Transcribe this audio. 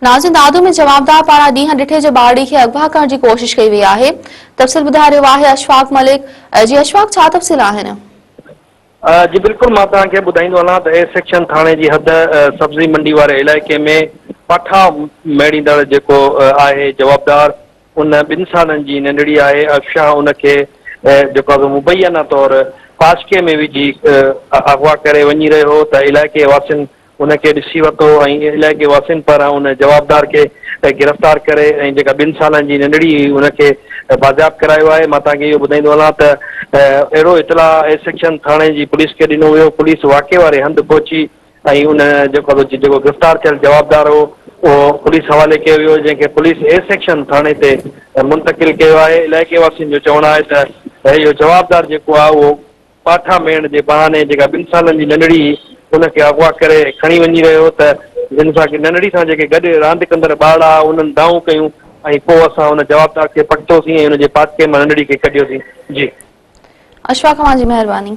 नाज़िन दादू में जवाबदार पारा ॾींहं ॾिठे जे ॿारड़ी खे अगवा करण जी कोशिश कई वई आहे। तफ़सील ॿुधाए रहियो आहे अशफाक मलिक। जी अशफाक, छा तफ़सील आहिनि? जी बिल्कुल, मां तव्हांखे ॿुधाईंदो हलां त ए सेक्शन थाणे जी हद सब्ज़ी मंडी वारे इलाइक़े में पाठा मेड़ींदड़ जेको आहे जवाबदार, उन 2 सालनि जी नंढड़ी आहे अफशाह, उनखे जेको आहे मुबैना तौर पाशके में विझी अगवा करे वञी रहियो हो त इलाइक़े वासियुनि उनखे ॾिसी वरितो ऐं इलाइक़े वासियुनि पारां उन जवाबदार खे गिरफ़्तार करे ऐं जेका 2 सालनि जी नंढड़ी हुई उनखे बाज़ियाब करायो आहे। मां तव्हांखे इहो ॿुधाईंदो हलां त अहिड़ो इतला A section Thane ji police खे ॾिनो वियो। पुलिस वाक़े वारे हंधि पहुची ऐं उन जेको गिरफ़्तार थियल जवाबदार हो उहो पुलिस हवाले कयो वियो, जंहिंखे पुलिस ए सेक्शन थाणे ते मुंतक़िल कयो आहे। इलाइक़े वासियुनि जो चवणु आहे त इहो जवाबदार जेको आहे उहो पाठा मेण जे बहाने जेका 2 सालनि जी नंढड़ी उनखे अगवा करे खणी वञी रहियो त जिन सां नंढड़ी सां जेके गॾु रांदि कंदड़ ॿार हुआ उन्हनि दाऊं कयूं ऐं पोइ असां हुन जवाबदार खे पकड़ोसीं ऐं हुनजे पाटके मां नंढड़ी खे कढियोसीं। जी अशफाक, जी महिरबानी।